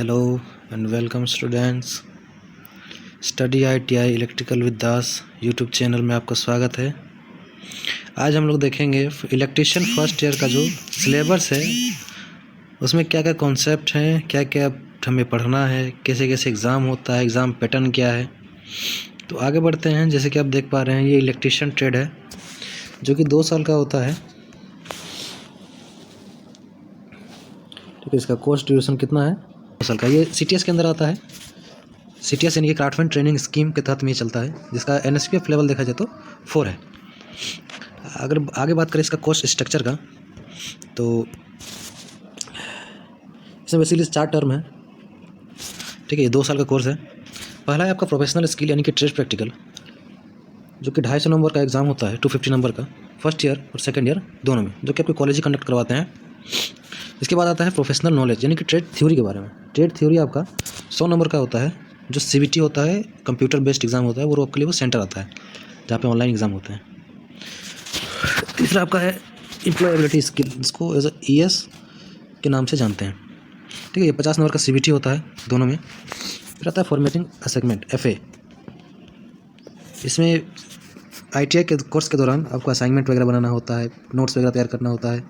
Hello and welcome students. Study ITI electrical with Das YouTube channel में आपका स्वागत है। आज हम लोग देखेंगे इलेक्ट्रिशियन फर्स्ट ईयर का जो सिलेबस है उसमें क्या क्या कॉन्सेप्ट हैं, क्या क्या हमें पढ़ना है, कैसे कैसे एग्ज़ाम होता है, एग्ज़ाम पैटर्न क्या है। तो आगे बढ़ते हैं। जैसे कि आप देख पा रहे हैं, ये इलेक्ट्रिशियन ट्रेड है जो कि 2 साल का होता है। ठीक है, इसका कोर्स ड्यूरेशन कितना है? 2 साल का। ये CTS के अंदर आता है। CTS यानी कि क्राफ्टमैन ट्रेनिंग स्कीम के तहत में ये चलता है, जिसका NSPF लेवल देखा जाए तो 4 है। अगर आगे बात करें इसका कोर्स स्ट्रक्चर का, तो इसमें बेसिकली 4 टर्म है। ठीक है, ये 2 साल का कोर्स है। पहला है आपका प्रोफेशनल स्किल यानी कि ट्रेड प्रैक्टिकल, जो कि 250 नंबर का एग्ज़ाम होता है, 250 नंबर का, फर्स्ट ईयर और सेकेंड ईयर दोनों में, जो कि आपके कॉलेज ही कंडक्ट करवाते हैं। इसके बाद आता है प्रोफेशनल नॉलेज यानी कि ट्रेड थ्योरी के बारे में। ट्रेड थ्योरी आपका 100 नंबर का होता है। जो CBT होता है, कंप्यूटर बेस्ड एग्ज़ाम होता है, वो आपके लिए वो सेंटर आता है जहाँ पे ऑनलाइन एग्ज़ाम होते हैं। तीसरा आपका है एम्प्लॉयबिलिटी स्किल, जिसको एज ES के नाम से जानते हैं। ठीक है, ये 50 नंबर का CBT होता है दोनों में। फिर आता है फॉर्मेटिंग असेसमेंट FA। इसमें ITI के कोर्स के दौरान आपको असाइनमेंट वगैरह बनाना होता है, नोट्स वगैरह तैयार करना होता है।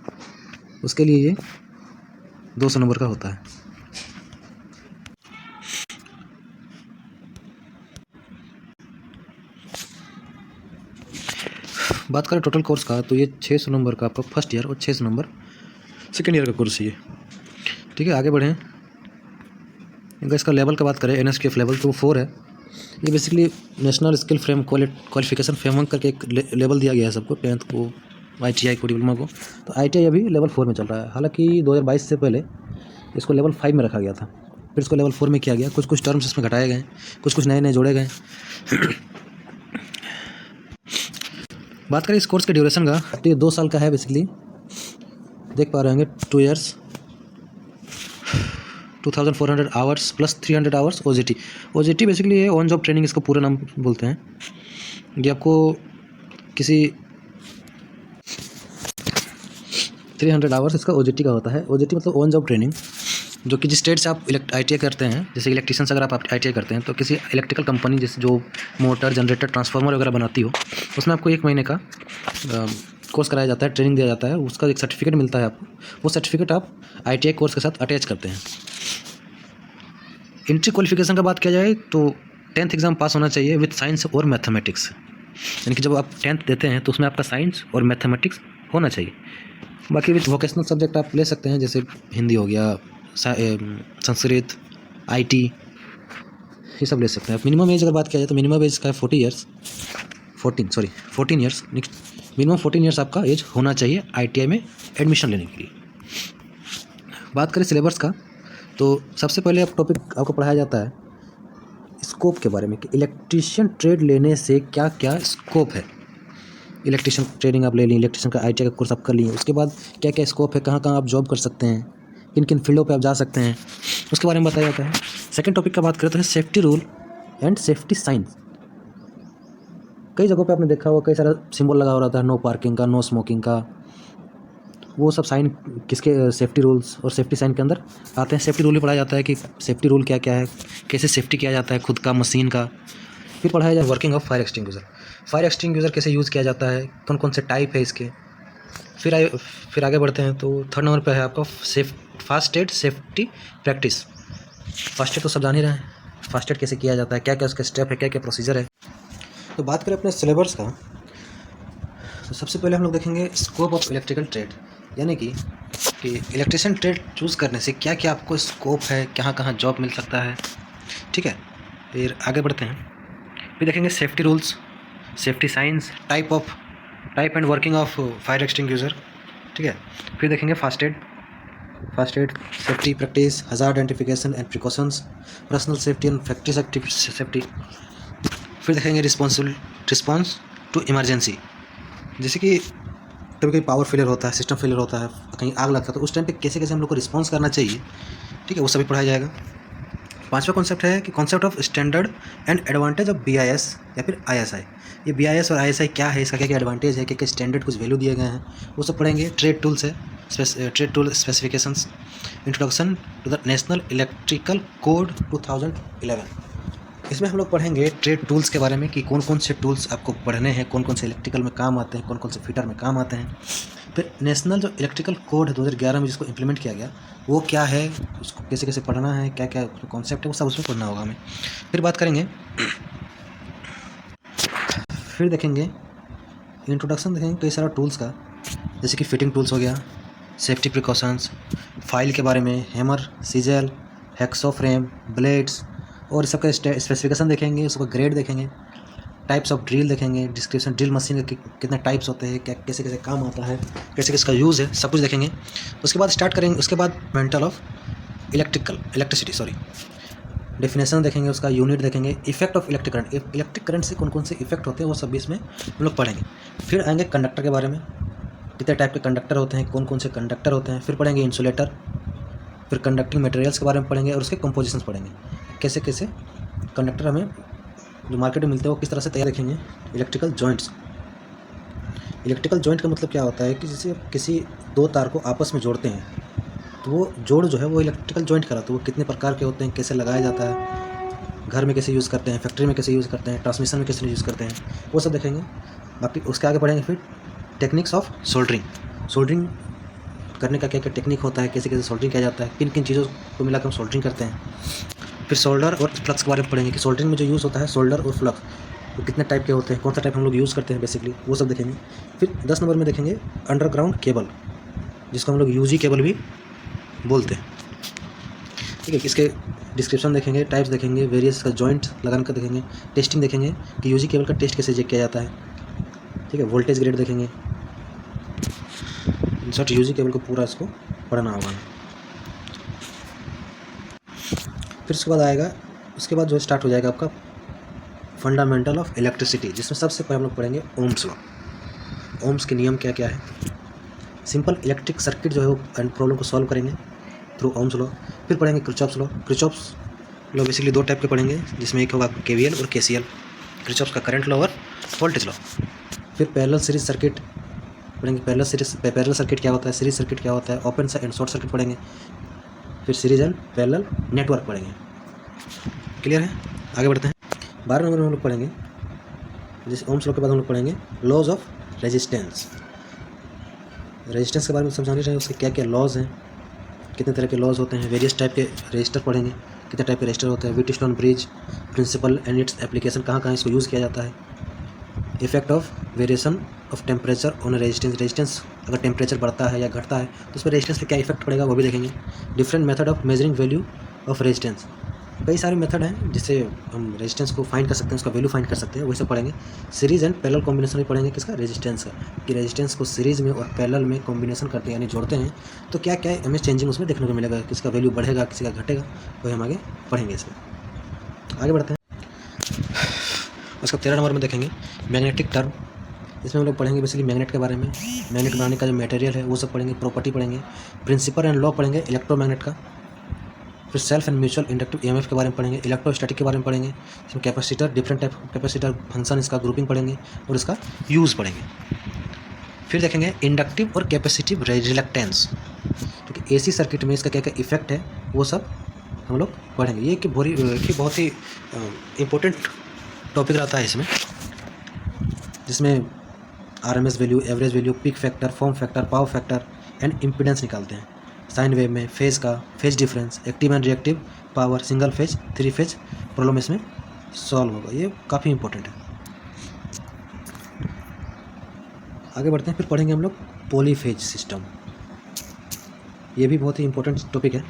उसके लिए ये 200 नंबर का होता है। बात करें टोटल कोर्स का, तो ये 600 नंबर का आपका फर्स्ट ईयर और 600 नंबर सेकेंड ईयर का कोर्स है ये। ठीक है, आगे बढ़ें। अगर इसका लेवल का बात करें, NSPF लेवल, तो वो 4 है। ये basically national skill frame qualification framework करके एक लेवल दिया गया है सबको, 10th को, ITI को, डिप्लोमा को। तो ITI अभी लेवल 4 में चल रहा है। हालांकि 2022 से पहले इसको लेवल 5 में रखा गया था, फिर इसको लेवल 4 में किया गया। कुछ टर्म्स इसमें घटाए गए, कुछ नए नए जोड़े गए। बात करें इस कोर्स के ड्यूरेशन का, तो ये 2 साल का है बेसिकली। देख पा रहे होंगे 2 years, 2400 hours plus 300 hours OJT। OJT basically ये ऑन जॉब ट्रेनिंग, इसका पूरा नाम बोलते हैं। ये आपको किसी 300 आवर्स इसका OJT का होता है। OJT मतलब ऑन जॉब ट्रेनिंग, जो कि जिस स्टेट से आप ITI करते हैं, जैसे इलेक्ट्रिशियन से अगर आप ITI करते हैं, तो किसी इलेक्ट्रिकल कंपनी जैसे जो मोटर, जनरेटर, ट्रांसफार्मर वगैरह बनाती हो, उसमें आपको 1 महीने का कोर्स कराया जाता है, ट्रेनिंग दिया जाता है। उसका एक सर्टिफिकेट मिलता है आपको। वो सर्टिफिकेट आप ITI कोर्स के साथ अटैच करते हैं। एंट्री क्वालिफिकेशन का बात किया जाए तो 10th एग्ज़ाम पास होना चाहिए विद साइंस और मैथमेटिक्स। यानी कि जब आप 10th देते हैं तो उसमें आपका साइंस और मैथमेटिक्स होना चाहिए। बाकी विद वोकेशनल सब्जेक्ट आप ले सकते हैं, जैसे हिंदी हो गया, संस्कृत, IT, ये सब ले सकते हैं। मिनिमम एज अगर बात किया जाए तो मिनिमम एज का है 14 ईयर्स। मिनिमम 14 ईयर्स आपका एज होना चाहिए ITI में एडमिशन लेने के लिए। बात करें सिलेबस का, तो सबसे पहले आप टॉपिक आपको पढ़ाया जाता है स्कोप के बारे में, कि इलेक्ट्रिशियन ट्रेड लेने से क्या क्या स्कोप है। इलेक्ट्रिशियन ट्रेनिंग आप ले ली, इलेक्ट्रिशियन का ITI का कोर्स आप कर लिए, उसके बाद क्या क्या स्कोप है, कहाँ कहाँ आप जॉब कर सकते हैं, किन किन फील्डों पे आप जा सकते हैं, उसके बारे में बताया जाता है। सेकंड टॉपिक का बात करें तो है safety rule and safety science. कई जगहों पे आपने देखा होगा, कई सारा सिंबल लगा हो रहा था, नो पार्किंग का, नो स्मोकिंग का। वो सब साइन किसके, सेफ्टी रूल्स और सेफ्टी साइन के अंदर आते हैं। सेफ्टी रूल भी पढ़ाया जाता है कि सेफ्टी रूल क्या क्या है, कैसे सेफ्टी किया जाता है खुद का, मशीन का। फिर पढ़ाया जाए working of fire extinguisher. Fire extinguisher कैसे यूज़ किया जाता है, कौन कौन से टाइप है इसके। फिर आगे बढ़ते हैं तो 3rd नंबर पे है आपका first aid safety practice. First aid तो सब जान ही रहे हैं, फर्स्ट एड कैसे किया जाता है, क्या क्या उसका स्टेप है, क्या क्या प्रोसीजर है। तो बात करें अपने सिलेबस का, तो सबसे पहले हम लोग देखेंगे स्कोप ऑफ इलेक्ट्रिकल ट्रेड, यानी कि इलेक्ट्रिशियन ट्रेड चूज़ करने से क्या क्या आपको स्कोप है, कहाँ कहाँ जॉब मिल सकता है। ठीक है, फिर आगे बढ़ते हैं। फिर देखेंगे safety rules, safety science, type and working of fire extinguisher. ठीक है, फिर देखेंगे first aid safety practice, hazard identification and precautions, personal safety and factory safety. फिर देखेंगे रिस्पॉन्स टू इमरजेंसी, जैसे कि कभी कभी पावर फेलियर होता है, सिस्टम फेलियर होता है, कहीं आग लगता है, तो उस टाइम पे कैसे कैसे हम लोग को रिस्पॉन्स करना चाहिए। ठीक है, वो सभी पढ़ाया जाएगा। 5वां कॉन्सेप्ट है कि concept of standard and advantage of BIS या फिर ISI। ये BIS और ISI क्या है, इसका क्या क्या एडवांटेज है, क्या क्या स्टैंडर्ड कुछ वैल्यू दिए गए हैं, वो सब पढ़ेंगे। ट्रेड टूल्स है, trade tool specifications, introduction to the national electrical code 2011। इसमें हम लोग पढ़ेंगे ट्रेड टूल्स के बारे में कि कौन कौन से टूल्स आपको पढ़ने हैं, कौन कौन से इलेक्ट्रिकल में काम आते हैं, कौन कौन से फिटर में काम आते हैं। फिर नेशनल जो इलेक्ट्रिकल कोड है 2011 में जिसको इम्प्लीमेंट किया गया, वो क्या है, उसको कैसे कैसे पढ़ना है, क्या क्या कॉन्सेप्ट है, वो सब उसमें पढ़ना होगा हमें। फिर बात करेंगे, फिर देखेंगे इंट्रोडक्शन, देखेंगे कई सारा टूल्स का, जैसे कि फिटिंग टूल्स हो गया, सेफ्टी प्रिकॉशंस, फाइल के बारे में, हैमर, सीजल, हैक्सो फ्रेम, ब्लेड्स और सबका स्पेसिफिकेशन देखेंगे, उसका ग्रेड देखेंगे, टाइप्स ऑफ ड्रिल देखेंगे, डिस्क्रिप्शन, ड्रिल मशीन के कितने टाइप्स होते हैं, क्या कैसे कैसे काम आता है, कैसे किसका यूज़ है, सब कुछ देखेंगे। उसके बाद स्टार्ट करेंगे, उसके बाद मेंटल ऑफ इलेक्ट्रिसिटी डेफिनेशन देखेंगे, उसका यूनिट देखेंगे, effect of electric current, electric current से कौन कौन से इफेक्ट होते हैं वो सब भी इसमें हम लोग पढ़ेंगे। फिर आएंगे कंडक्टर के बारे में, कितने टाइप के कंडक्टर होते हैं, कौन कौन से कंडक्टर होते हैं। फिर पढ़ेंगे इंसुलेटर, फिर कंडक्टिंग मटेरियल्स के बारे में पढ़ेंगे और उसके कंपोजिशंस पढ़ेंगे, कैसे कैसे कंडक्टर हमें जो मार्केट में मिलते हैं वो किस तरह से तैयार रखेंगे। इलेक्ट्रिकल जॉइंट्स, इलेक्ट्रिकल जॉइंट का मतलब क्या होता है कि जैसे किसी दो तार को आपस में जोड़ते हैं तो वो जोड़ जो है वो इलेक्ट्रिकल जॉइंट कहलाता है। वो कितने प्रकार के होते हैं, कैसे लगाया जाता है, घर में कैसे यूज़ करते हैं, फैक्ट्री में कैसे यूज़ करते हैं, ट्रांसमिशन में कैसे यूज़ करते हैं, वो सब देखेंगे। बाकी उसके आगे पढ़ेंगे फिर टेक्निक्स ऑफ सोल्डरिंग, सोल्डरिंग करने का क्या क्या टेक्निक होता है, कैसे कैसे सोल्डरिंग किया जाता है, किन किन चीज़ों को मिलाकर हम सोल्डरिंग करते हैं। फिर सोल्डर और फ्लक्स के बारे में पढ़ेंगे कि सोल्डरिंग में जो यूज़ होता है सोल्डर और फ्लक्स वो कितने टाइप के होते हैं, कौन सा टाइप हम लोग यूज़ करते हैं बेसिकली, वो सब देखेंगे। फिर 10 नंबर में देखेंगे अंडरग्राउंड केबल, जिसको हम लोग यूजी केबल भी बोलते हैं। ठीक है, इसके डिस्क्रिप्शन देखेंगे, टाइप्स देखेंगे, वेरियस का जॉइंट लगाने का देखेंगे, टेस्टिंग देखेंगे कि यूजी केबल का टेस्ट कैसे चेक किया जाता है। ठीक है, वोल्टेज ग्रेड देखेंगे। इन शॉर्ट यूजी केबल को पूरा इसको पढ़ना होगा। फिर उसके बाद आएगा, उसके बाद जो स्टार्ट हो जाएगा आपका फंडामेंटल ऑफ इलेक्ट्रिसिटी, जिसमें सबसे पहले हम लोग पढ़ेंगे ओम्स लॉ। ओम्स के नियम क्या क्या है, सिंपल इलेक्ट्रिक सर्किट जो है वो प्रॉब्लम को सॉल्व करेंगे थ्रू ओम्स लॉ। फिर पढ़ेंगे Kirchhoff's law. Kirchhoff's law basically दो टाइप के पढ़ेंगे, जिसमें एक होगा KVL और KCL, किरचॉफ्स का करंट लॉ और वोल्टेज लॉ। फिर पैरेलल सीरीज सर्किट पढ़ेंगे, पैरेलल सर्किट क्या होता है, सीरीज सर्किट क्या होता है, ओपन एंड शॉर्ट सर्किट पढ़ेंगे। फिर सीरीज एंड पैरेलल नेटवर्क पढ़ेंगे। क्लियर है, आगे बढ़ते हैं। 12 नंबर में हम लोग पढ़ेंगे, जैसे ओम्स लॉ के बाद हम लोग पढ़ेंगे लॉज ऑफ रेजिस्टेंस। रेजिस्टेंस के बारे में समझाने चाहिए, उसके क्या क्या लॉज हैं, कितने तरह के लॉज होते हैं, वेरियस टाइप के रजिस्टर पढ़ेंगे, कितने टाइप के रजिस्टर होते हैं, Wheatstone bridge principle and its application, कहाँ कहाँ इसको यूज़ किया जाता है। Effect of variation of temperature on resistance, resistance अगर टेम्परेचर बढ़ता है या घटता है तो उस पर रेजिस्टेंस पे क्या इफेक्ट पड़ेगा वो भी देखेंगे। Different method of measuring value of resistance, कई सारे मेथड हैं जिससे हम रेजिस्टेंस को फाइंड कर सकते हैं, उसका वैल्यू फाइंड कर सकते हैं, वही सब पढ़ेंगे। सीरीज एंड पैरेलल कॉम्बिनेशन भी पढ़ेंगे, किसका, रेजिस्टेंस का, कि रेजिस्टेंस को सीरीज में और पैरेलल में कॉम्बिनेशन करते हैं यानी जोड़ते हैं तो क्या क्या हमें चेंजिंग उसमें देखने को मिलेगा, किसका वैल्यू बढ़ेगा, किसी का घटेगा, वही हम आगे पढ़ेंगे। इसमें आगे बढ़ते हैं। उसका 13 नंबर में देखेंगे मैग्नेटिक टर्म, इसमें हम लोग पढ़ेंगे बेसिकली मैग्नेट के बारे में, मैग्नेट बनाने का जो मटेरियल है वो सब पढ़ेंगे, प्रॉपर्टी पढ़ेंगे, प्रिंसिपल एंड लॉ पढ़ेंगे इलेक्ट्रोमैग्नेट का। फिर self and mutual inductive EMF के बारे में पढ़ेंगे, इलेक्ट्रोस्टैटिक के बारे में पढ़ेंगे, इसमें capacitor, different type capacitor function, इसका ग्रुपिंग पढ़ेंगे और इसका यूज़ पढ़ेंगे। फिर देखेंगे इंडक्टिव और कैपेसिटिव रिलक्टेंस, क्योंकि AC सर्किट में इसका क्या क्या इफेक्ट है वो सब हम लोग पढ़ेंगे। ये कि बहुत ही इम्पोर्टेंट टॉपिक रहता है इसमें, जिसमें RMS value, average value, peak factor, form factor, power factor and impedance निकालते हैं। साइन वेव में फेज़ का, phase difference, active and reactive power, single phase, 3 phase problem इसमें सॉल्व होगा, ये काफ़ी इंपॉर्टेंट है। आगे बढ़ते हैं, फिर पढ़ेंगे हम लोग पॉलीफेज सिस्टम, ये भी बहुत ही इंपॉर्टेंट टॉपिक है,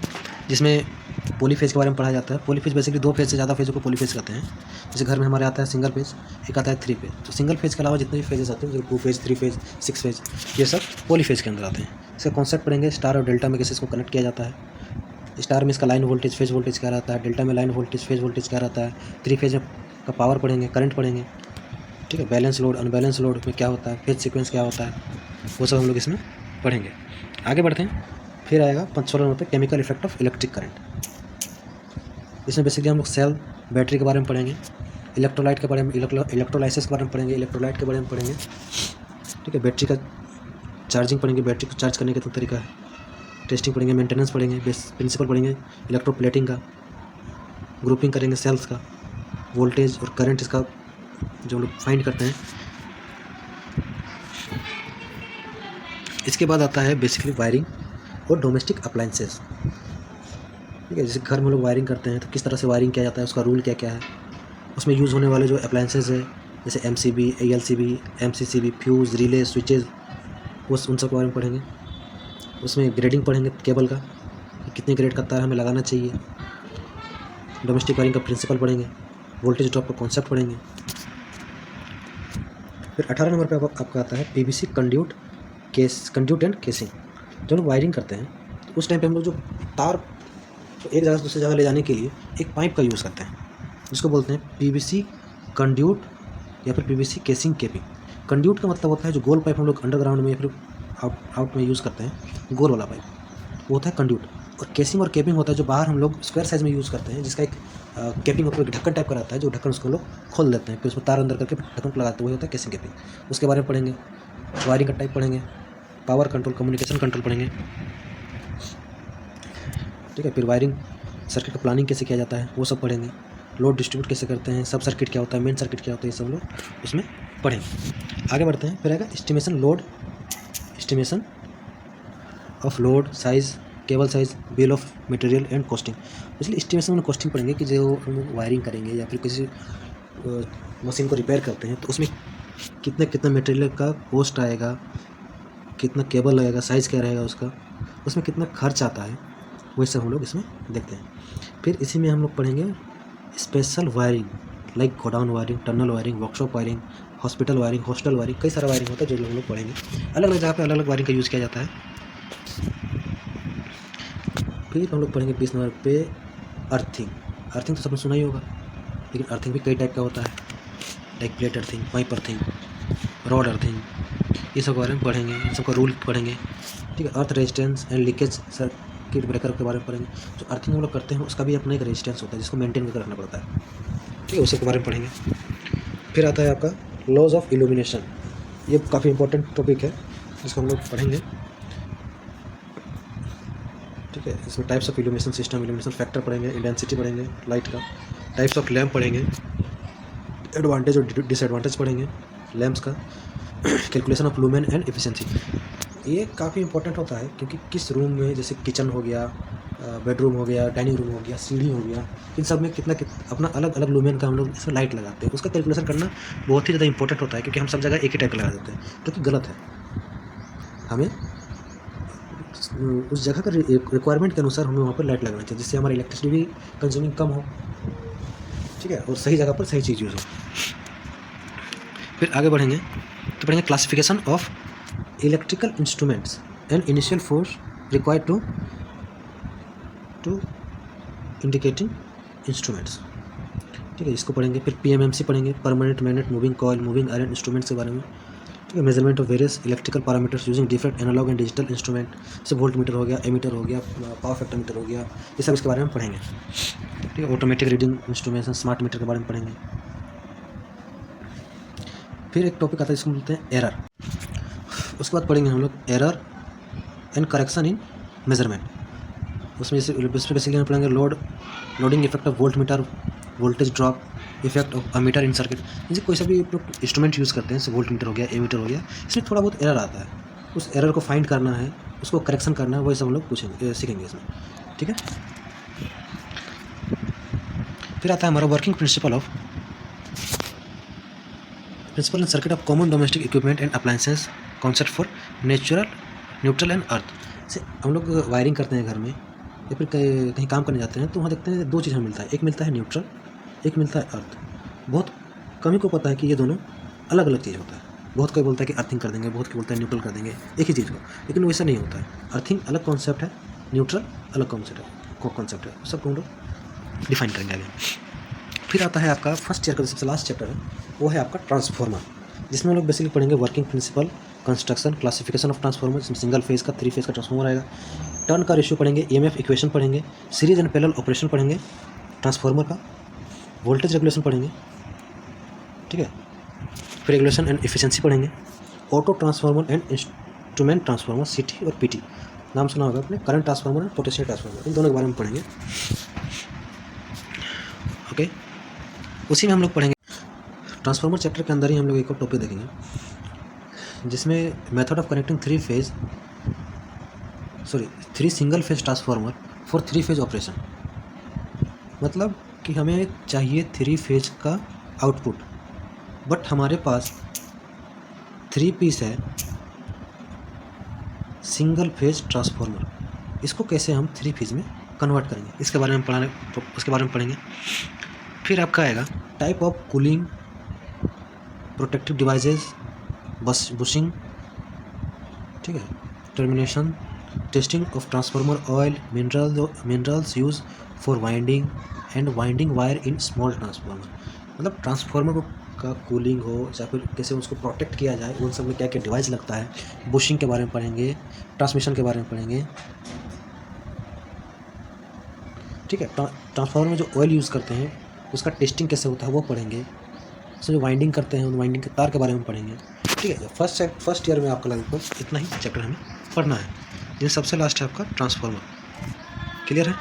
जिसमें पॉलीफेज के बारे में पढ़ा जाता है। पॉलीफेज बेसिकली 2 फेज से ज़्यादा फेजों को पॉलीफेज कहते हैं। जैसे घर में हमारे आता है सिंगल फेज, एक आता है 3 फेज, तो सिंगल फेज के अलावा जितने भी फेजेस आते हैं जैसे 2 फेज, 3 फेज, 6 फेज, ये सब पॉलीफेज के अंदर आते हैं। इसका कॉन्सेप्ट पढ़ेंगे, स्टार और डेल्टा में कैसे इसको कनेक्ट किया जाता है। स्टार में इसका लाइन वोल्टेज, फेज वोल्टेज क्या रहता है, डेल्टा में लाइन वोल्टेज, फेज वोल्टेज क्या रहता है, 3 फेज का पावर पढ़ेंगे, करंट पढ़ेंगे। ठीक है, बैलेंस लोड, अनबैलेंस लोड में क्या होता है, फेज सीक्वेंस क्या होता है, वो सब हम लोग इसमें पढ़ेंगे। आगे बढ़ते हैं, फिर आएगा 16 नंबर पे chemical effect of electric current. इसमें बेसिकली हम लोग सेल, बैटरी के बारे में पढ़ेंगे, इलेक्ट्रोलाइट के बारे में, इलेक्ट्रोलाइसिस के बारे में पढ़ेंगे, इलेक्ट्रोलाइट के बारे में पढ़ेंगे। ठीक है, बैटरी का चार्जिंग पढ़ेंगे, बैटरी को चार्ज करने का तो तरीका है, टेस्टिंग पढ़ेंगे, मेंटेनेंस पढ़ेंगे, बेस प्रिंसिपल पढ़ेंगे, इलेक्ट्रोप्लेटिंग का, ग्रुपिंग करेंगे सेल्स का, वोल्टेज और करंट इसका जो हम लोग फाइंड करते हैं। इसके बाद आता है बेसिकली वायरिंग और डोमेस्टिक अप्लाइंसेस। ठीक है, जैसे घर में लोग वायरिंग करते हैं तो किस तरह से वायरिंग किया जाता है, उसका रूल क्या क्या है, उसमें यूज़ होने वाले जो अप्लाइंसेस है जैसे MCB, ALCB, MCCB, fuse, relay, switches, उन सब के बारे में पढ़ेंगे। उसमें ग्रेडिंग पढ़ेंगे केबल का, कि कितने ग्रेड का तार हमें लगाना चाहिए। डोमेस्टिक वायरिंग का प्रिंसिपल पढ़ेंगे, वोल्टेज ड्रॉप का कॉन्सेप्ट पढ़ेंगे। फिर 18 नंबर पे आपका आता है PVC कंड्यूट एंड केसिंग। जब लोग वायरिंग करते हैं तो उस टाइम पे हम लोग जो तार तो एक जगह से दूसरी जगह ले जाने के लिए एक पाइप का यूज़ करते हैं, जिसको बोलते हैं PVC कंड्यूट या फिर PVC केसिंग केपिंग। कंड्यूट का मतलब होता है जो गोल पाइप हम लोग अंडरग्राउंड में या फिर आउट में यूज़ करते हैं, गोल वाला पाइप, वो होता है कंड्यूट। और केसिंग और केपिंग होता है जो बाहर हम लोग स्क्वायर साइज में यूज़ करते हैं, जिसका एक केपिंग होता है, एक ढक्कन टाइप का रहता है, जो ढक्कन उसको लोग खोल देते हैं, फिर उसमें तार अंदर करके ढक्कन को लगाते हैं, वही होता है केसिंग केपिंग। उसके बारे में पढ़ेंगे। वायरिंग का टाइप पढ़ेंगे, पावर कंट्रोल, कम्युनिकेशन कंट्रोल पढ़ेंगे। ठीक है, फिर वायरिंग सर्किट का प्लानिंग कैसे किया जाता है वो सब पढ़ेंगे। लोड डिस्ट्रीब्यूट कैसे करते हैं, सब सर्किट क्या होता है, मेन सर्किट क्या होता है, ये सब लोग उसमें पढ़ेंगे। आगे बढ़ते हैं। फिर आएगा estimation of load, size, cable size, bill of material and costing. इसलिए एस्टिमेशन में कॉस्टिंग पढ़ेंगे कि जो हम लोग वायरिंग करेंगे या फिर किसी मशीन को रिपेयर करते हैं तो उसमें कितना मटेरियल का कॉस्ट आएगा, कितना केबल लगेगा, साइज़ क्या रहेगा उसका, उसमें कितना खर्च आता है, वही सब हम लोग इसमें देखते हैं। फिर इसी में हम लोग पढ़ेंगे special wiring like godown wiring, tunnel wiring, workshop wiring, hospital wiring, hostel wiring, कई सारा वायरिंग होता है जो हम लोग पढ़ेंगे। अलग अलग जगह पे अलग अलग वायरिंग का यूज़ किया जाता है। फिर हम लोग पढ़ेंगे 20 नंबर पे अर्थिंग। अर्थिंग तो सबने सुना ही होगा, लेकिन अर्थिंग भी कई टाइप का होता है, like plate earthing, pipe earthing, rod earthing, ये सब के बारे में पढ़ेंगे, इन सबका रूल पढ़ेंगे। ठीक है, earth resistance and leakage circuit breaker के बारे में पढ़ेंगे। जो अर्थिंग हम लोग करते हैं उसका भी अपना एक रेजिस्टेंस होता है जिसको मेंटेन करके रखना पड़ता है। ठीक है, उस सब के बारे में पढ़ेंगे। फिर आता है आपका लॉज ऑफ इल्यूमिनेशन। ये काफ़ी इंपॉर्टेंट टॉपिक है जिसको हम लोग पढ़ेंगे। ठीक है, इसमें types of illumination system, illumination factor पढ़ेंगे, इंटेंसिटी पढ़ेंगे लाइट का, टाइप्स ऑफ लैम्प पढ़ेंगे, एडवांटेज और डिसएडवांटेज पढ़ेंगे लैम्प्स का, calculation of lumen and efficiency. ये काफ़ी इंपॉर्टेंट होता है क्योंकि किस रूम में, जैसे किचन हो गया, बेडरूम हो गया, डाइनिंग रूम हो गया, सीढ़ी हो गया, इन सब में कितना अपना अलग अलग लूमेन का हम लोग इसमें लाइट लगाते हैं। उसका कैलकुलेशन करना बहुत ही ज़्यादा इंपॉर्टेंट होता है क्योंकि हम सब जगह एक ही टाइप का लगा देते हैं, जो कि गलत है। हमें उस जगह का रिक्वायरमेंट के अनुसार हमें वहाँ पर लाइट लगाना चाहिए, जिससे हमारी इलेक्ट्रिसिटी भी कंज्यूमिंग कम हो। ठीक है, और सही जगह पर सही चीज़ यूज़ हो। फिर आगे बढ़ेंगे तो पढ़ेंगे classification of electrical instruments and initial force required to indicating instruments. ठीक है, इसको पढ़ेंगे। फिर PMMC पढ़ेंगे, permanent magnet, moving coil, moving iron instruments के बारे में। ठीक है, measurement of various electrical parameters using different analog and digital instrument, जैसे वोल्ट मीटर हो गया, एमीटर हो गया, पावर फैक्टर मीटर हो गया, ये सब इसके बारे में पढ़ेंगे। ठीक है, automatic reading instrument, smart meter के बारे में पढ़ेंगे। फिर एक टॉपिक आता है जिसको बोलते हैं एरर। उसके बाद पढ़ेंगे हम लोग error and correction in measurement. उसमें जैसे बेसिकली हम पढ़ेंगे loading effect of volt meter, voltage drop, effect of ammeter in circuit. जैसे कोई सा भी इंस्ट्रूमेंट यूज़ करते हैं, जैसे वोल्ट मीटर हो गया, एमीटर हो गया, इसमें थोड़ा बहुत एरर आता है, उस एरर को फाइंड करना है, उसको करेक्शन करना है, वही सब हम लोग सीखेंगे इसमें। ठीक है, फिर आता है हमारा working principle and circuit of common domestic equipment and appliances, concept for neutral and earth. जैसे हम लोग वायरिंग करते हैं घर में या फिर कहीं काम करने जाते हैं तो वहाँ देखते हैं दो चीज़ हमें मिलता है, एक मिलता है न्यूट्रल, एक मिलता है अर्थ। बहुत कम ही को पता है कि ये दोनों अलग अलग चीज़ होता है। बहुत कोई बोलता है कि अर्थिंग कर देंगे, बहुत कोई बोलता है न्यूट्रल कर देंगे, एक ही चीज़ को, लेकिन वैसा नहीं होता है। अर्थिंग अलग कॉन्सेप्ट है, न्यूट्रल अलग कॉन्सेप्ट है, सबको हम लोग डिफाइन करेंगे आगे। फिर आता है आपका फर्स्ट ईयर का सबसे लास्ट चैप्टर है, वो है आपका ट्रांसफार्मर, जिसमें हम लोग बेसिकली पढ़ेंगे working principle, construction, classification of transformer, जिसमें सिंगल फेज का, 3 फेज का ट्रांसफार्मर आएगा, टर्न का रेशियो पढ़ेंगे, EMF इक्वेशन पढ़ेंगे, सीरीज एंड पैरेलल ऑपरेशन पढ़ेंगे ट्रांसफार्मर का, वोल्टेज रेगुलेशन पढ़ेंगे, ठीक है। फिर रेगुलेशन एंड एफिशिएंसी पढ़ेंगे, auto transformer and instrument transformer सीटी और पीटी, नाम सुना होगा आपने, करंट ट्रांसफार्मर और पोटेंशियल ट्रांसफार्मर, इन दोनों के बारे में पढ़ेंगे। ओके, उसी में हम लोग पढ़ेंगे ट्रांसफार्मर चैप्टर के अंदर ही हम लोग एक और टॉपिक देखेंगे जिसमें method of connecting three single phase transformer for 3 phase operation. मतलब कि हमें चाहिए 3 फेज का आउटपुट, बट हमारे पास 3 पीस है सिंगल फेज ट्रांसफार्मर, इसको कैसे हम 3 फेज में कन्वर्ट करेंगे, इसके बारे में पढ़ेंगे। फिर आपका आएगा type of cooling, protective devices, bushing, ठीक है, termination, testing of transformer oil, minerals use for winding and winding wire in small transformer. मतलब ट्रांसफार्मर को का कूलिंग हो या फिर कैसे उसको प्रोटेक्ट किया जाए, उन सब में क्या क्या डिवाइस लगता है, बुशिंग के बारे में पढ़ेंगे, ट्रांसमिशन के बारे में पढ़ेंगे, ठीक है। ट्रांसफार्मर में जो ऑयल यूज़ करते हैं उसका टेस्टिंग कैसे होता है वो पढ़ेंगे, उसमें जो वाइंडिंग करते हैं उन वाइंडिंग के तार के बारे में पढ़ेंगे, ठीक है। फर्स्ट ईयर में आपका लगभग इतना ही चैप्टर हमें पढ़ना है। ये सबसे लास्ट है आपका ट्रांसफार्मर। क्लियर है?